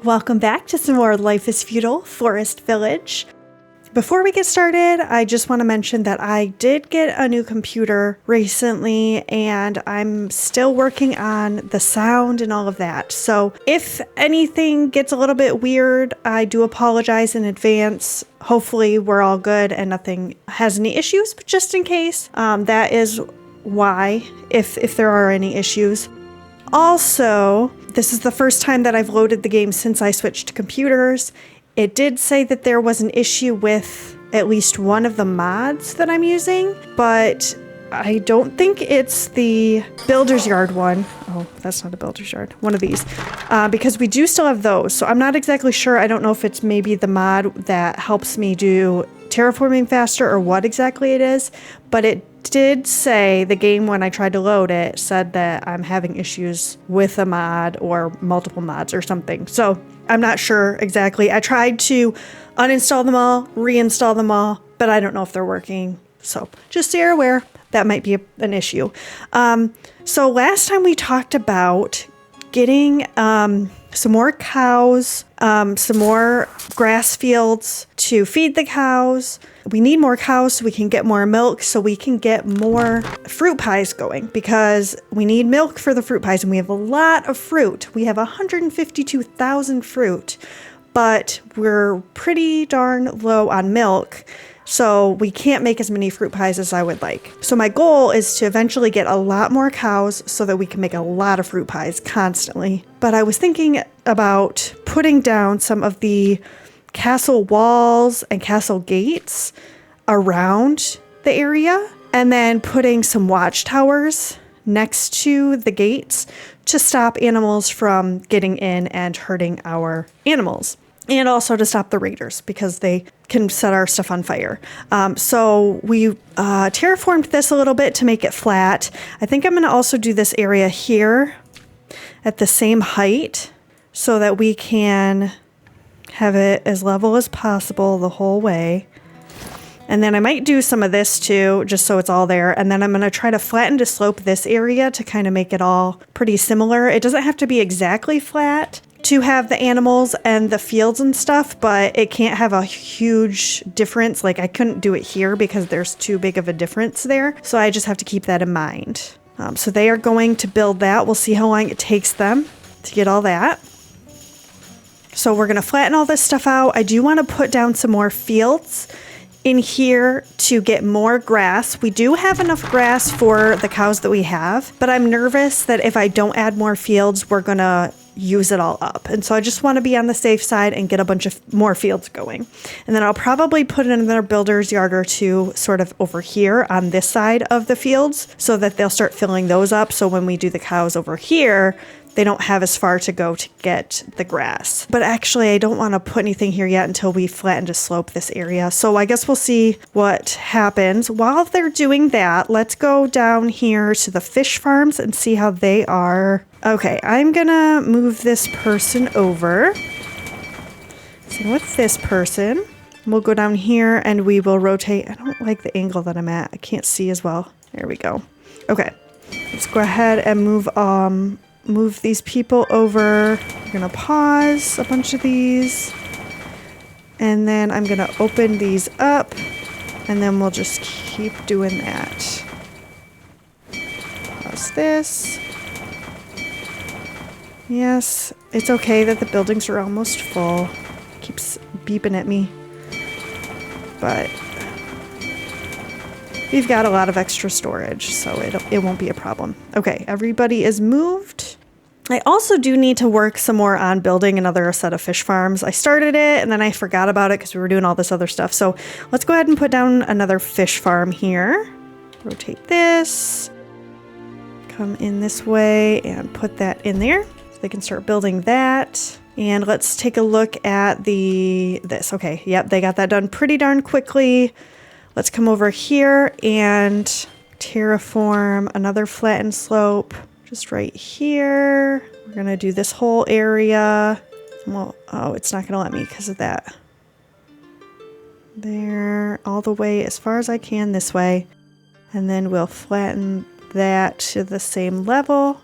Welcome back to some more Life is Feudal Forest Village. Before we get started, I just want to mention that I did get a new computer recently and I'm still working on the sound and all of that. So if anything gets a little bit weird, I do apologize in advance. Hopefully we're all good and nothing has any issues, but just in case, that is why, if there are any issues. Also, this is the first time that I've loaded the game since I switched to computers. It did say that there was an issue with at least one of the mods that I'm using, but I don't think it's the Builder's Yard one. Oh, that's not a Builder's Yard. One of these. Because we do still have those, so I'm not exactly sure. I don't know if it's maybe the mod that helps me do terraforming faster or what exactly it is, but it did say, the game when I tried to load it said that I'm having issues with a mod or multiple mods or something. So I'm not sure exactly. I tried to uninstall them all, reinstall them all, but I don't know if they're working. So just so you're aware, that might be an issue. So last time we talked about getting some more cows, some more grass fields to feed the cows. We need more cows so we can get more milk, so we can get more fruit pies going, because we need milk for the fruit pies and we have a lot of fruit. We have 152,000 fruit, but we're pretty darn low on milk. So we can't make as many fruit pies as I would like. So my goal is to eventually get a lot more cows so that we can make a lot of fruit pies constantly. But I was thinking about putting down some of the castle walls and castle gates around the area, and then putting some watchtowers next to the gates to stop animals from getting in and hurting our animals. And also to stop the raiders, because they can set our stuff on fire. So we terraformed this a little bit to make it flat. I think I'm going to also do this area here at the same height so that we can have it as level as possible the whole way. And then I might do some of this too, just so it's all there. And then I'm going to try to flatten to slope this area to kind of make it all pretty similar. It doesn't have to be exactly flat to have the animals and the fields and stuff, but it can't have a huge difference. Like I couldn't do it here because there's too big of a difference there. So I just have to keep that in mind. So they are going to build that. We'll see how long it takes them to get all that. So we're going to flatten all this stuff out. I do want to put down some more fields in here to get more grass. We do have enough grass for the cows that we have, but I'm nervous that if I don't add more fields, we're going to use it all up. And so I just want to be on the safe side and get a bunch of more fields going. And then I'll probably put another builder's yard or two sort of over here on this side of the fields so that they'll start filling those up. So when we do the cows over here, they don't have as far to go to get the grass. But actually, I don't want to put anything here yet until we flatten to slope this area. So I guess we'll see what happens. While they're doing that, let's go down here to the fish farms and see how they are. Okay, I'm gonna move this person over. So with this person, we'll go down here and we will rotate. I don't like the angle that I'm at. I can't see as well. There we go. Okay, let's go ahead and move these people over. We're gonna pause a bunch of these. And then I'm gonna open these up and then we'll just keep doing that. Pause this. Yes, it's okay that the buildings are almost full. It keeps beeping at me. But we've got a lot of extra storage, so it won't be a problem. Okay, everybody is moved. I also do need to work some more on building another set of fish farms. I started it and then I forgot about it because we were doing all this other stuff. So let's go ahead and put down another fish farm here. Rotate this. Come in this way and put that in there. So they can start building that. And let's take a look at this. Okay, yep, they got that done pretty darn quickly. Let's come over here and terraform another flattened slope. Just right here. We're gonna do this whole area. Well, oh, it's not gonna let me because of that. There, all the way as far as I can this way. And then we'll flatten that to the same level.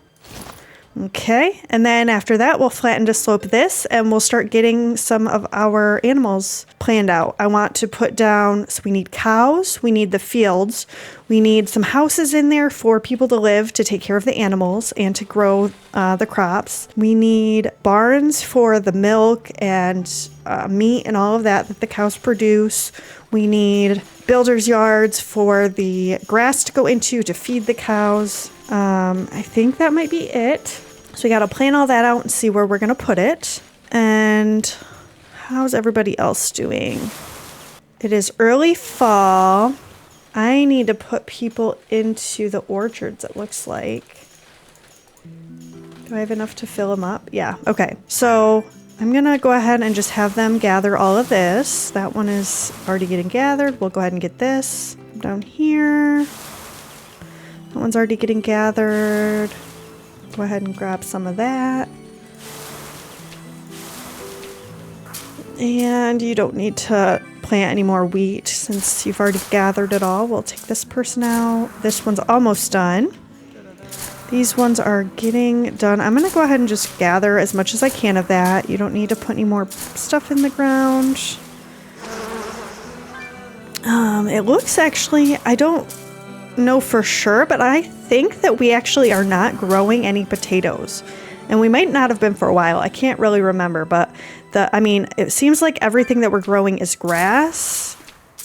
Okay, and then after that, we'll flatten to slope this and we'll start getting some of our animals planned out. I want to put down, so we need cows, we need the fields, we need some houses in there for people to live, to take care of the animals and to grow the crops. We need barns for the milk and meat and all of that the cows produce. We need builders' yards for the grass to go into to feed the cows. I think that might be it. So we got to plan all that out and see where we're going to put it. And how's everybody else doing? It is early fall. I need to put people into the orchards, it looks like. Do I have enough to fill them up? Yeah, okay. So I'm going to go ahead and just have them gather all of this. That one is already getting gathered. We'll go ahead and get this down here. That one's already getting gathered. Go ahead and grab some of that. And you don't need to plant any more wheat since you've already gathered it all. We'll take this person out. This one's almost done. These ones are getting done. I'm going to go ahead and just gather as much as I can of that. You don't need to put any more stuff in the ground. It looks actually, I don't know for sure, but I think that we actually are not growing any potatoes. And we might not have been for a while. I can't really remember, but it seems like everything that we're growing is grass,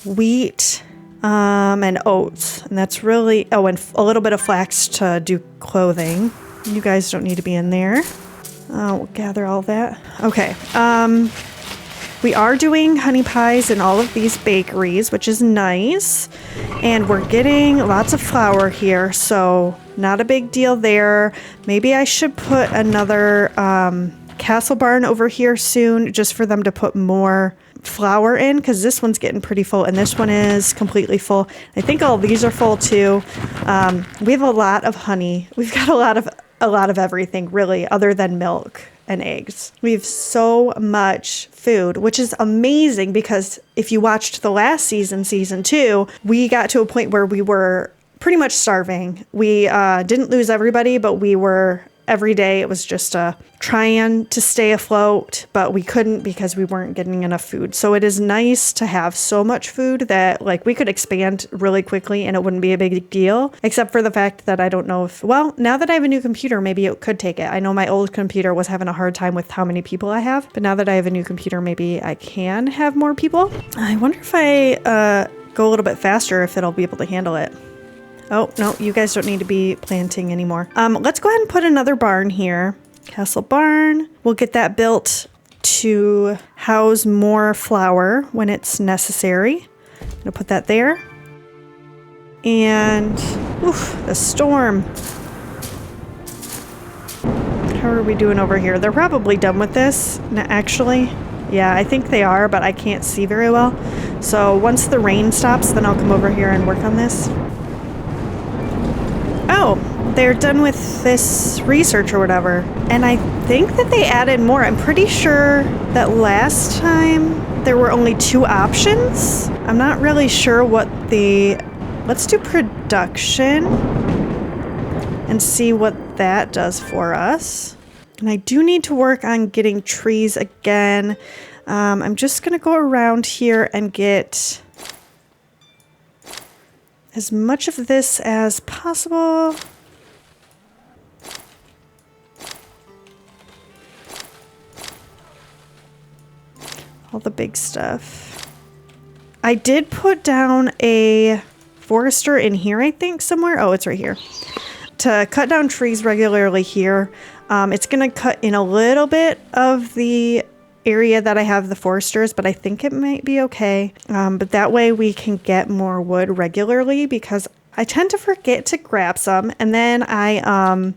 wheat, and oats. And that's really, oh, and a little bit of flax to do clothing. You guys don't need to be in there. We'll gather all that. Okay. We are doing honey pies in all of these bakeries, which is nice. And we're getting lots of flour here, so not a big deal there. Maybe I should put another castle barn over here soon just for them to put more flour in, because this one's getting pretty full and this one is completely full. I think all these are full too. We have a lot of honey. We've got a lot of everything really, other than milk and eggs. We have so much food, which is amazing, because if you watched the last season, season 2, we got to a point where we were pretty much starving. We didn't lose everybody, but we were, every day it was just trying to stay afloat, but we couldn't because we weren't getting enough food. So it is nice to have so much food that like we could expand really quickly and it wouldn't be a big deal, except for the fact that I don't know if, well, now that I have a new computer, maybe it could take it. I know my old computer was having a hard time with how many people I have, but now that I have a new computer, maybe I can have more people. I wonder if I go a little bit faster, if it'll be able to handle it. Oh, no, you guys don't need to be planting anymore. Let's go ahead and put another barn here. Castle barn. We'll get that built to house more flour when it's necessary. I'm gonna put that there. And, oof, the storm. How are we doing over here? They're probably done with this, actually. Yeah, I think they are, but I can't see very well. So once the rain stops, then I'll come over here and work on this. Oh, they're done with this research or whatever. And I think that they added more. I'm pretty sure that last time there were only 2 options. I'm not really sure what let's do production and see what that does for us. And I do need to work on getting trees again. I'm just going to go around here and get as much of this as possible. All the big stuff. I did put down a forester in here, I think, somewhere. Oh, it's right here. To cut down trees regularly here. It's going to cut in a little bit of the area that I have the foresters, but I think it might be okay. But that way we can get more wood regularly, because I tend to forget to grab some and then I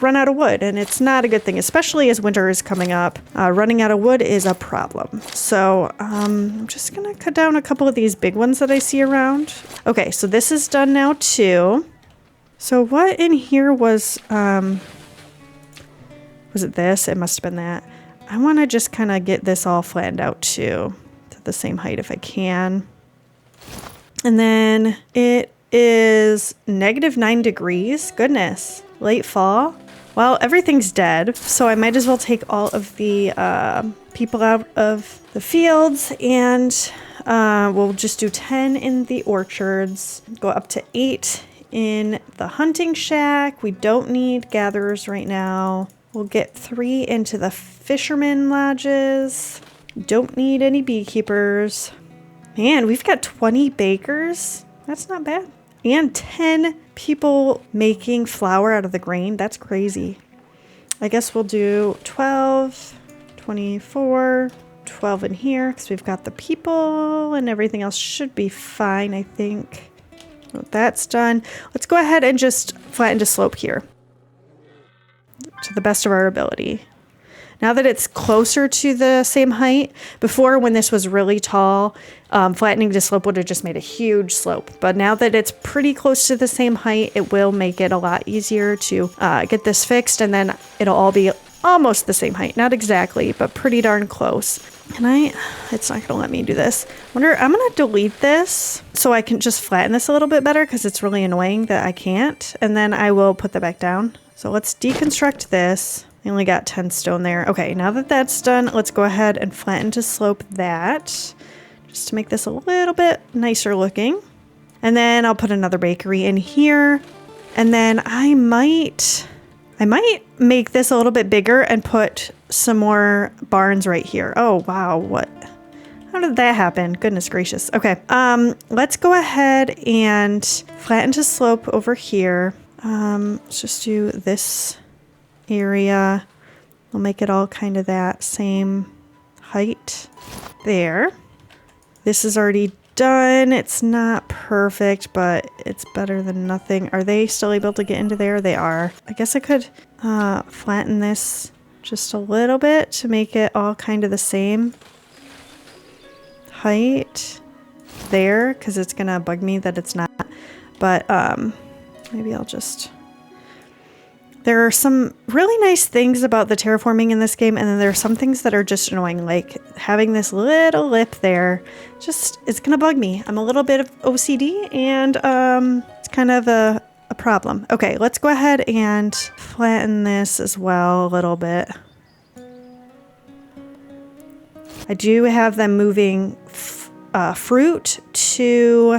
run out of wood, and it's not a good thing, especially as winter is coming up. Running out of wood is a problem. So I'm just gonna cut down a couple of these big ones that I see around. Okay, so this is done now too. So what in here was it this? It must have been that. I want to just kind of get this all flattened out too, to the same height if I can. And then it is -9 degrees. Goodness, late fall. Well, everything's dead, so I might as well take all of the people out of the fields, and we'll just do 10 in the orchards, go up to 8 in the hunting shack. We don't need gatherers right now. We'll get 3 into the fisherman lodges. Don't need any beekeepers. Man, we've got 20 bakers. That's not bad. And 10 people making flour out of the grain. That's crazy. I guess we'll do 12, 24, 12 in here because we've got the people and everything else should be fine, I think. Well, that's done. Let's go ahead and just flatten to slope here to the best of our ability. Now that it's closer to the same height, before when this was really tall, flattening to slope would have just made a huge slope. But now that it's pretty close to the same height, it will make it a lot easier to get this fixed, and then it'll all be almost the same height. Not exactly, but pretty darn close. It's not gonna let me do this. I'm gonna delete this so I can just flatten this a little bit better because it's really annoying that I can't. And then I will put that back down. So let's deconstruct this. I only got 10 stone there. Okay, now that that's done, let's go ahead and flatten to slope that just to make this a little bit nicer looking. And then I'll put another bakery in here. And then I might make this a little bit bigger and put some more barns right here. Oh, wow. How did that happen? Goodness gracious. Okay. Let's go ahead and flatten to slope over here. Let's just do this area. We'll make it all kind of that same height there. This is already done. It's not perfect, but it's better than nothing. Are they still able to get into there? They are. I guess I could flatten this just a little bit to make it all kind of the same height there, because it's gonna bug me that it's not. But maybe I'll just... There are some really nice things about the terraforming in this game, and then there are some things that are just annoying, like having this little lip there. It's gonna bug me. I'm a little bit of OCD, and it's kind of a problem. Okay, let's go ahead and flatten this as well a little bit. I do have them moving fruit to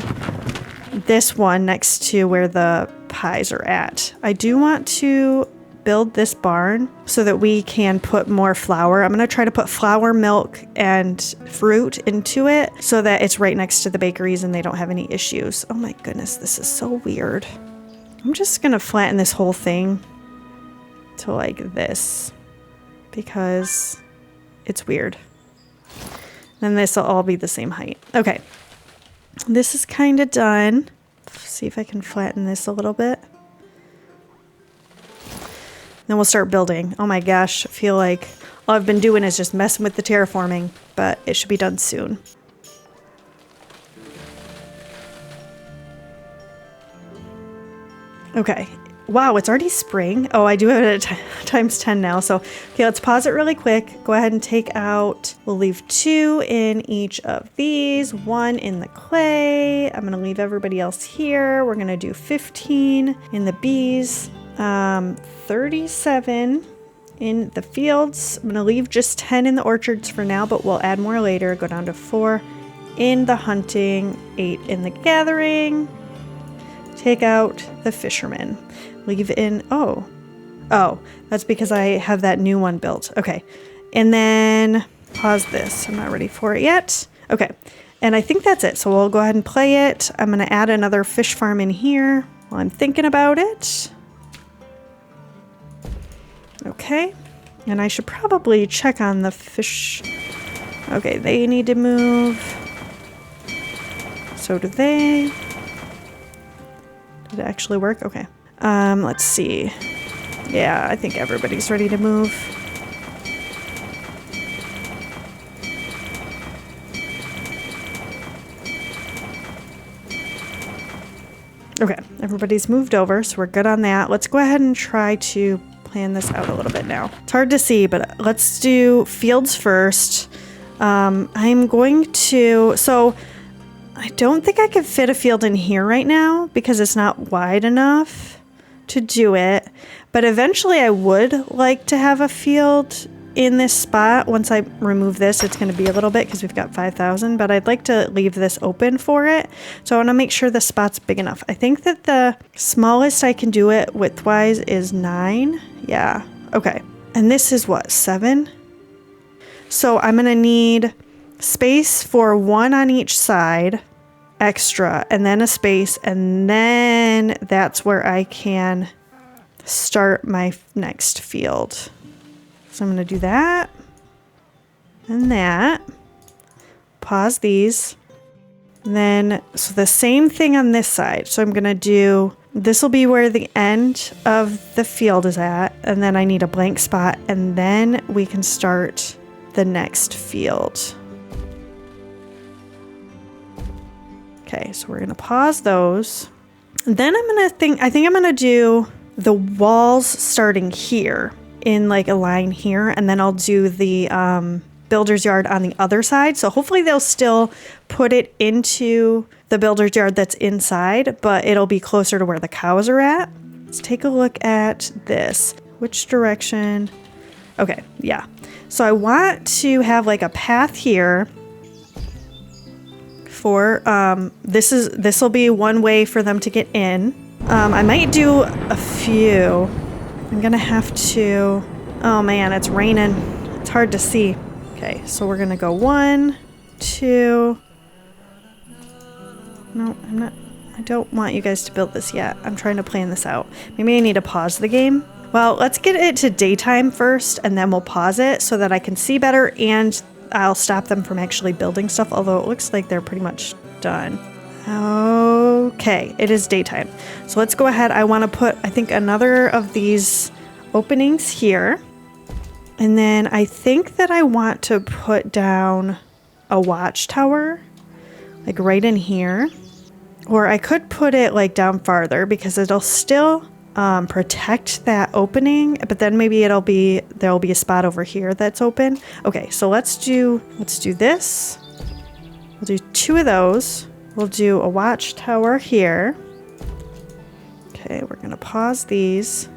this one next to where the pies are at. I do want to build this barn so that we can put more flour. I'm going to try to put flour, milk, and fruit into it so that it's right next to the bakeries and they don't have any issues. Oh my goodness, this is so weird. I'm just going to flatten this whole thing to like this because it's weird. Then this will all be the same height. Okay, this is kind of done. Let's see if I can flatten this a little bit. Then we'll start building. Oh my gosh, I feel like all I've been doing is just messing with the terraforming, but it should be done soon. Okay. Wow, it's already spring. Oh, I do have it at times 10 now. So, okay, let's pause it really quick. Go ahead and take out, we'll leave 2 in each of these, 1 in the clay. I'm going to leave everybody else here. We're going to do 15 in the bees, 37 in the fields. I'm going to leave just 10 in the orchards for now, but we'll add more later. Go down to 4 in the hunting, 8 in the gathering. Take out the fishermen. Leave in, oh, that's because I have that new one built. Okay, and then pause this. I'm not ready for it yet. Okay, and I think that's it. So we'll go ahead and play it. I'm gonna add another fish farm in here while I'm thinking about it. Okay, and I should probably check on the fish. Okay, they need to move. So do they. Did it actually work? Okay. Let's see. Yeah, I think everybody's ready to move. Okay, everybody's moved over, so we're good on that. Let's go ahead and try to plan this out a little bit now. It's hard to see, but let's do fields first. I'm going to... So, I don't think I could fit a field in here right now because it's not wide enough to do it, But eventually I would like to have a field in this spot. Once I remove this, it's going to be a little bit because we've got 5,000, but I'd like to leave this open for it. So I want to make sure the spot's big enough. I think that the smallest I can do it widthwise is 9. Yeah. Okay. And this is what, 7? So I'm going to need space for 1 on each side, extra, and then a space, and then that's where I can start my next field. So I'm going to do that and that. Pause these. And then, so the same thing on this side. So I'm going to do, this will be where the end of the field is at. And then I need a blank spot. And then we can start the next field. Okay, so we're going to pause those. And then I think I'm going to do the walls starting here in like a line here, and then I'll do the builder's yard on the other side. So hopefully they'll still put it into the builder's yard that's inside, but it'll be closer to where the cows are at. Let's take a look at this. Which direction? Okay, yeah. So I want to have like a path here for this will be one way for them to get in. I might do a few. I'm gonna have to, oh man, it's raining. It's hard to see. Okay, so we're gonna go 1, 2. No, I don't want you guys to build this yet. I'm trying to plan this out. Maybe I need to pause the game. Well, let's get it to daytime first and then we'll pause it so that I can see better and I'll stop them from actually building stuff, although it looks like they're pretty much done. Okay, it is daytime. So let's go ahead. I want to put, I think, another of these openings here. And then I think that I want to put down a watchtower, like right in here. Or I could put it like down farther because it'll still protect that opening, but then maybe there'll be a spot over here that's open. Okay, so let's do this. We'll do 2 of those. We'll do a watchtower here. Okay, we're gonna pause these.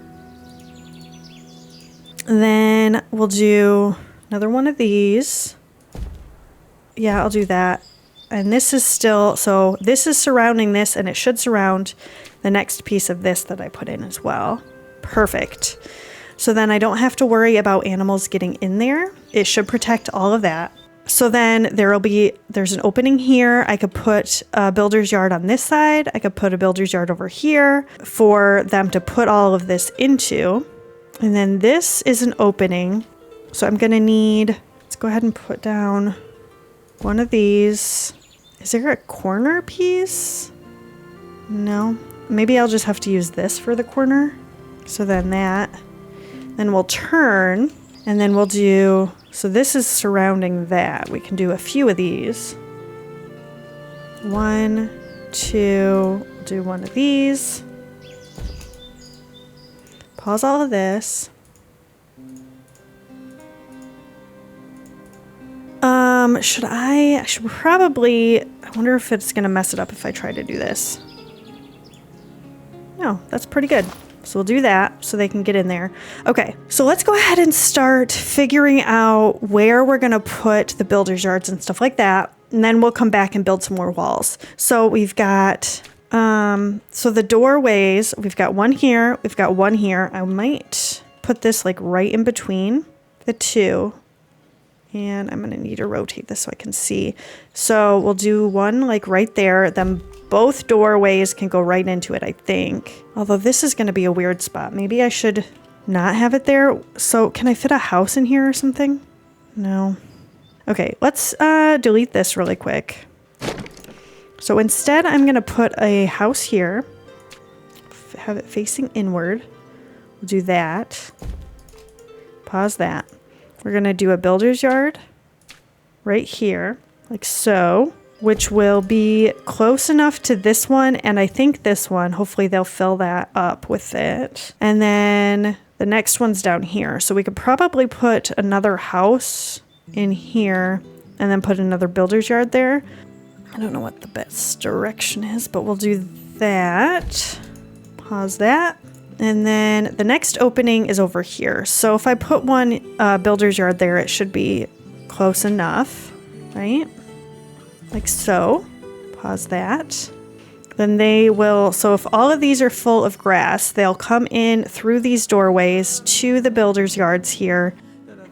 And then we'll do another one of these. Yeah, I'll do that. And this is still, so this is surrounding this and it should surround the next piece of this that I put in as well. Perfect. So then I don't have to worry about animals getting in there. It should protect all of that. So then there's an opening here. I could put a builder's yard on this side. I could put a builder's yard over here for them to put all of this into. And then this is an opening. So I'm gonna need, let's go ahead and put down one of these. Is there a corner piece? No. Maybe I'll just have to use this for the corner. So then that. Then we'll turn and then we'll do, so this is surrounding that. We can do a few of these. 1, 2, do one of these. Pause all of this. I should probably, I wonder if it's going to mess it up if I try to do this. No, that's pretty good. So we'll do that so they can get in there. Okay, so let's go ahead and start figuring out where we're going to put the builder's yards and stuff like that. And then we'll come back and build some more walls. So we've got, so the doorways, we've got one here, we've got one here. I might put this like right in between the 2. And I'm going to need to rotate this so I can see. So we'll do one like right there. Then both doorways can go right into it, I think. Although this is going to be a weird spot. Maybe I should not have it there. So can I fit a house in here or something? No. Okay, let's delete this really quick. So instead, I'm going to put a house here. Have it facing inward. We'll do that. Pause that. We're going to do a builder's yard right here, like so, which will be close enough to this one. And I think this one, hopefully they'll fill that up with it. And then the next one's down here. So we could probably put another house in here and then put another builder's yard there. I don't know what the best direction is, but we'll do that. Pause that. And then the next opening is over here. So if I put one builder's yard there, it should be close enough, right? Like so. Pause that. Then they will, so if all of these are full of grass, they'll come in through these doorways to the builder's yards here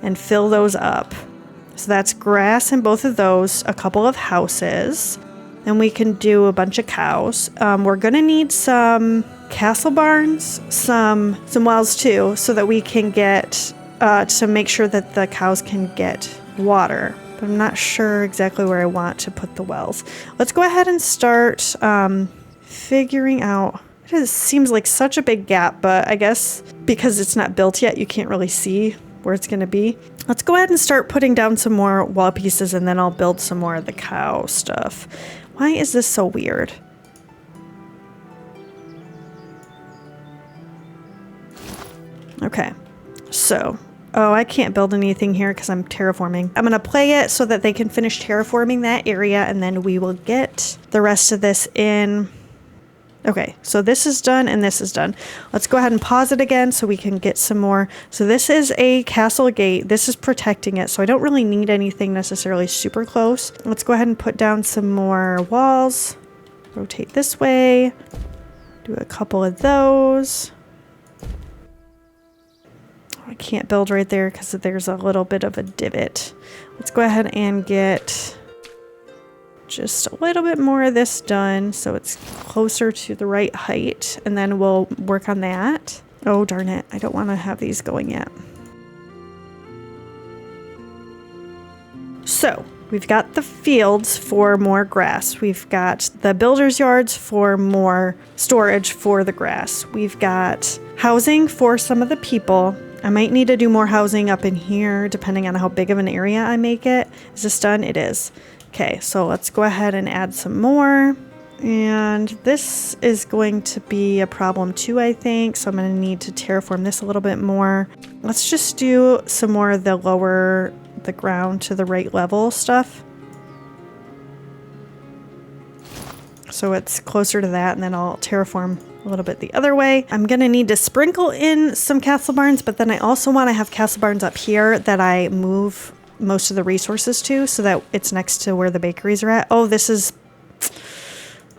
and fill those up. So that's grass in both of those, a couple of houses, and we can do a bunch of cows. We're gonna need some castle barns, some wells too, so that we can get, to make sure that the cows can get water. But I'm not sure exactly where I want to put the wells. Let's go ahead and start figuring out. It seems like such a big gap, but I guess because it's not built yet, you can't really see where it's going to be. Let's go ahead and start putting down some more wall pieces, and then I'll build some more of the cow stuff. Why is this so weird? Okay, so... Oh, I can't build anything here because I'm terraforming. I'm going to play it so that they can finish terraforming that area, and then we will get the rest of this in. Okay, so this is done and this is done. Let's go ahead and pause it again so we can get some more. So this is a castle gate. This is protecting it, so I don't really need anything necessarily super close. Let's go ahead and put down some more walls. Rotate this way. Do a couple of those. I can't build right there because there's a little bit of a divot. Let's go ahead and get just a little bit more of this done so it's closer to the right height, and then we'll work on that. Oh, darn it. I don't want to have these going yet. So we've got the fields for more grass. We've got the builder's yards for more storage for the grass. We've got housing for some of the people. I might need to do more housing up in here depending on how big of an area I make it. Is this done? It is. Okay, so let's go ahead and add some more. And this is going to be a problem too, I think. So I'm going to need to terraform this a little bit more. Let's just do some more of the lower the ground to the right level stuff. So it's closer to that, and then I'll terraform a little bit the other way. I'm going to need to sprinkle in some castle barns, but then I also want to have castle barns up here that I move most of the resources to so that it's next to where the bakeries are at. Oh, this is...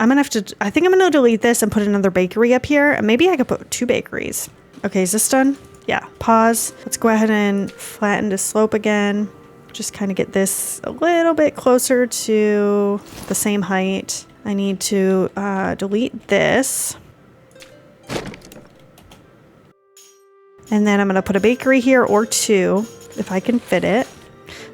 I'm going to have to... I think I'm going to delete this and put another bakery up here. And maybe I could put 2 bakeries. Okay, is this done? Yeah. Pause. Let's go ahead and flatten the slope again. Just kind of get this a little bit closer to the same height. I need to delete this. And then I'm going to put a bakery here or 2 if I can fit it.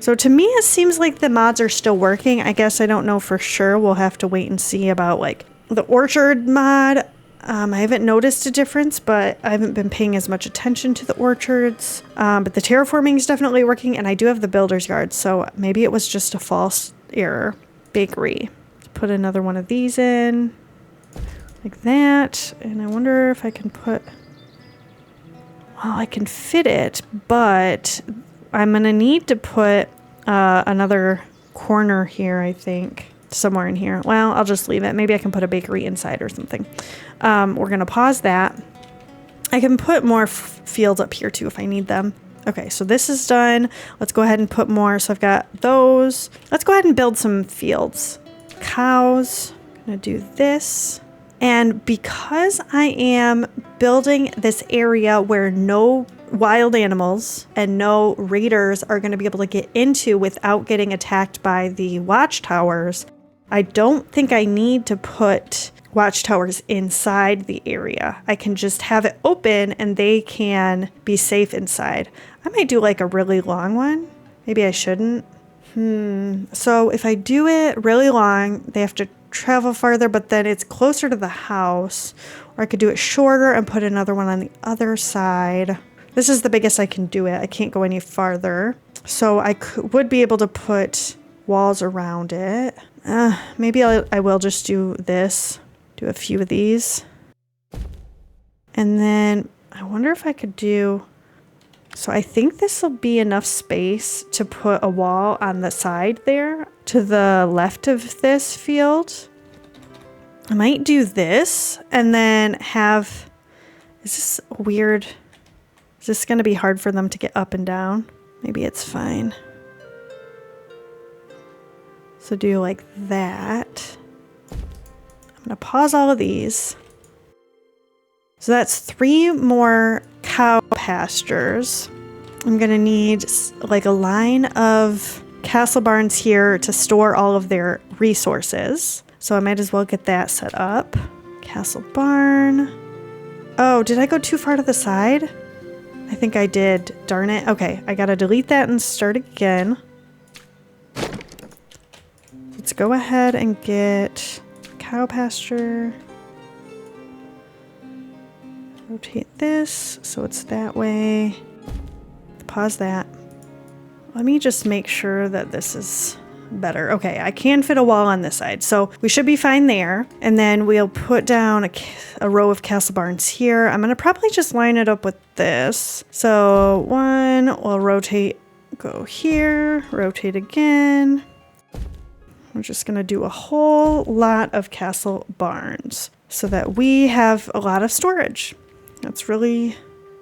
So to me, it seems like the mods are still working. I guess I don't know for sure. We'll have to wait and see about like the orchard mod. I haven't noticed a difference, but I haven't been paying as much attention to the orchards. But the terraforming is definitely working, and I do have the builder's yard, so maybe it was just a false error. Bakery. Let's put another one of these in, like that. And I wonder if I can put... Well, I can fit it, but I'm going to need to put another corner here, I think. Somewhere in here. Well, I'll just leave it. Maybe I can put a bakery inside or something. We're going to pause that. I can put more fields up here too if I need them. Okay, so this is done. Let's go ahead and put more. So I've got those. Let's go ahead and build some fields. Cows. I'm going to do this. And because I am building this area where no wild animals and no raiders are going to be able to get into without getting attacked by the watchtowers, I don't think I need to put watchtowers inside the area. I can just have it open and they can be safe inside. I might do like a really long one. Maybe I shouldn't. So if I do it really long, they have to travel farther, but then it's closer to the house. Or I could do it shorter and put another one on the other side. This is the biggest I can do it. I can't go any farther. So I would be able to put walls around it. Maybe I will just do this. Do a few of these. And then I wonder if I could do... So I think this will be enough space to put a wall on the side there to the left of this field. I might do this and then have Is this weird? Is this going to be hard for them to get up and down? Maybe it's fine. So do like that. I'm going to pause all of these. So that's 3 more cow pastures. I'm going to need like a line of castle barns here to store all of their resources. So I might as well get that set up. Castle barn. Oh, did I go too far to the side? I think I did. Darn it. Okay, I gotta delete that and start again. Let's go ahead and get cow pasture. Rotate this so it's that way. Pause that. Let me just make sure that this is better. Okay, I can fit a wall on this side, so we should be fine there. And then we'll put down a row of castle barns here. I'm gonna probably just line it up with this. So 1, we'll rotate, go here, rotate again. We're just gonna do a whole lot of castle barns so that we have a lot of storage. That's really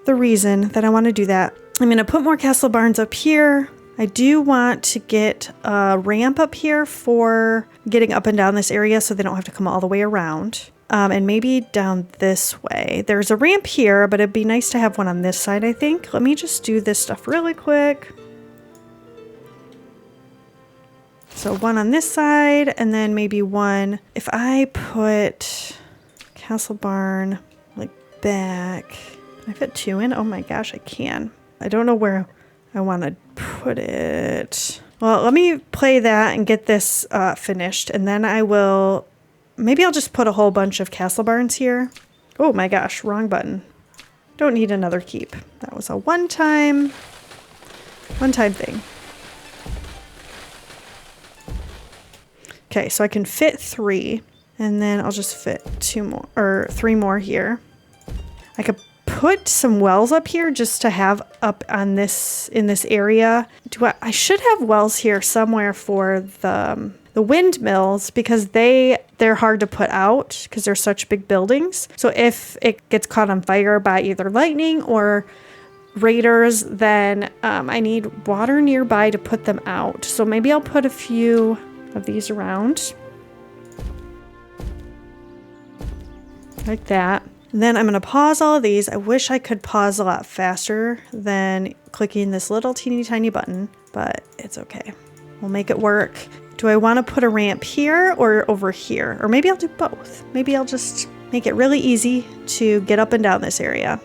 the reason that I want to do that. I'm gonna put more castle barns up here. I do want to get a ramp up here for getting up and down this area so they don't have to come all the way around. And maybe down this way. There's a ramp here, but it'd be nice to have one on this side, I think. Let me just do this stuff really quick. So 1 on this side, and then maybe 1. If I put castle barn like back, can I fit 2 in? Oh my gosh, I can. I don't know where I want to put it. Well, let me play that and get this finished, and then I will, maybe I'll just put a whole bunch of castle barns here. Oh my gosh, wrong button. Don't need another keep. That was a one-time thing. Okay, so I can fit 3, and then I'll just fit 2 more, or 3 more here. I could put some wells up here just to have up on this, in this area. I should have wells here somewhere for the windmills, because they're hard to put out because they're such big buildings. So if it gets caught on fire by either lightning or raiders, then I need water nearby to put them out. So maybe I'll put a few of these around like that. And then I'm going to pause all of these. I wish I could pause a lot faster than clicking this little teeny tiny button, but it's okay. We'll make it work. Do I want to put a ramp here or over here? Or maybe I'll do both. Maybe I'll just make it really easy to get up and down this area.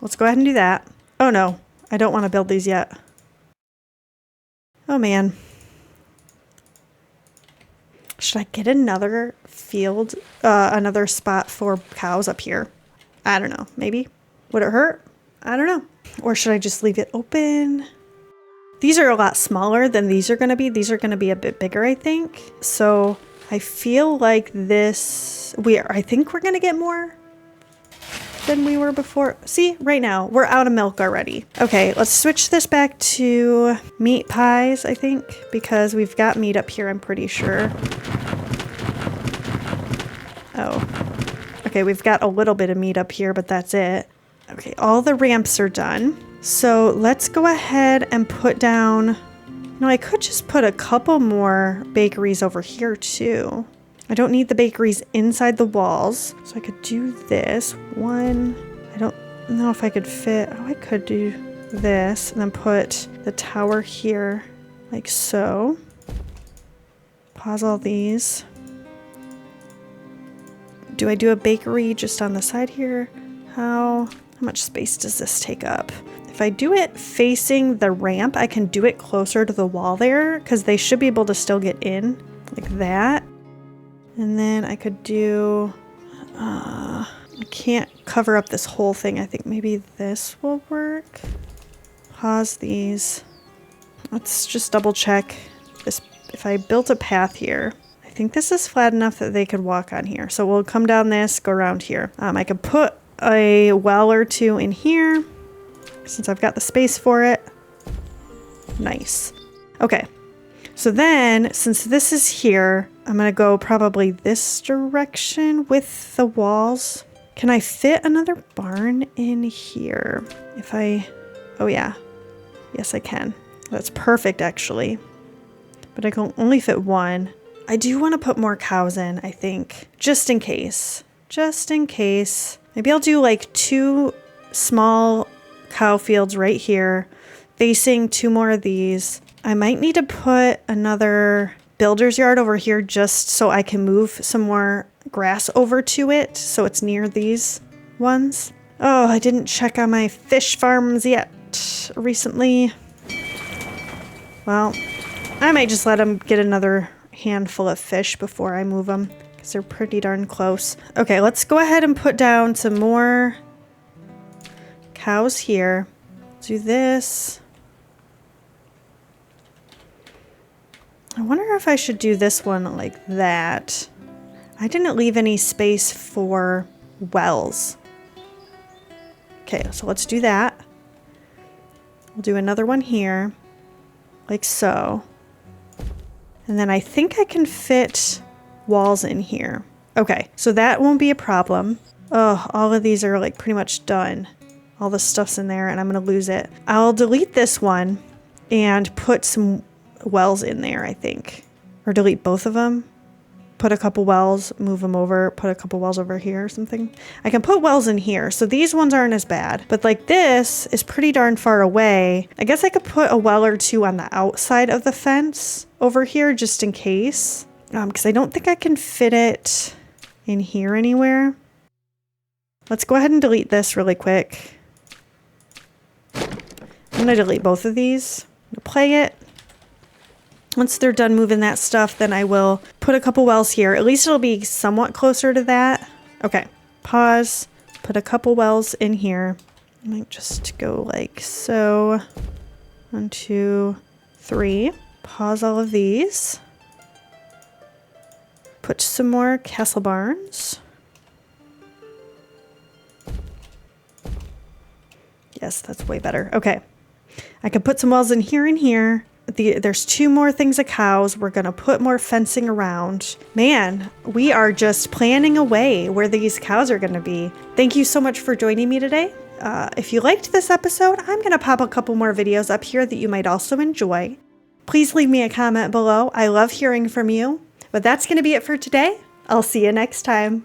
Let's go ahead and do that. Oh no, I don't want to build these yet. Oh man. Should I get another field, another spot for cows up here? I don't know. Maybe. Would it hurt? I don't know. Or should I just leave it open? These are a lot smaller than these are going to be. These are going to be a bit bigger, I think. So I feel like this, I think we're going to get more than we were before. See, right now we're out of milk already. Okay, let's switch this back to meat pies, I think, because we've got meat up here, I'm pretty sure. Oh, okay, we've got a little bit of meat up here, but that's it. Okay, all the ramps are done. So let's go ahead and put down, no, I could just put a couple more bakeries over here too. I don't need the bakeries inside the walls, so I could do this. 1, I don't know if I could fit, oh, I could do this and then put the tower here like so. Pause all these. Do I do a bakery just on the side here? How much space does this take up? If I do it facing the ramp, I can do it closer to the wall there because they should be able to still get in like that. And then I could do, I can't cover up this whole thing. I think maybe this will work. Pause these. Let's just double check this. If I built a path here, I think this is flat enough that they could walk on here. So we'll come down this, go around here. I could put a well or 2 in here since I've got the space for it. Nice. Okay. So then, since this is here, I'm gonna go probably this direction with the walls. Can I fit another barn in here? Oh yeah. Yes, I can. That's perfect actually. But I can only fit one. I do want to put more cows in, I think, just in case. Just in case. Maybe I'll do like 2 small cow fields right here, facing 2 more of these. I might need to put another builder's yard over here just so I can move some more grass over to it so it's near these ones. Oh, I didn't check on my fish farms yet recently. Well, I might just let them get another handful of fish before I move them because they're pretty darn close. Okay, let's go ahead and put down some more cows here. Do this. I wonder if I should do this one like that. I didn't leave any space for wells. Okay, so let's do that. We'll do another one here, like so. And then I think I can fit walls in here. Okay, so that won't be a problem. Oh, all of these are like pretty much done. All the stuff's in there and I'm gonna lose it. I'll delete this one and put some wells in there, I think. Or delete both of them. Put a couple wells, move them over, put a couple wells over here or something. I can put wells in here, so these ones aren't as bad. But like this is pretty darn far away. I guess I could put a well or 2 on the outside of the fence over here just in case. Because I don't think I can fit it in here anywhere. Let's go ahead and delete this really quick. I'm gonna delete both of these. I'm gonna play it. Once they're done moving that stuff, then I will put a couple wells here. At least it'll be somewhat closer to that. Okay, pause, put a couple wells in here. I might just go like so. 1, 2, 3. Pause all of these. Put some more castle barns. Yes, that's way better. Okay, I can put some wells in here and here. There's 2 more things of cows. We're going to put more fencing around. Man, we are just planning away where these cows are going to be. Thank you so much for joining me today. If you liked this episode, I'm going to pop a couple more videos up here that you might also enjoy. Please leave me a comment below. I love hearing from you. But that's going to be it for today. I'll see you next time.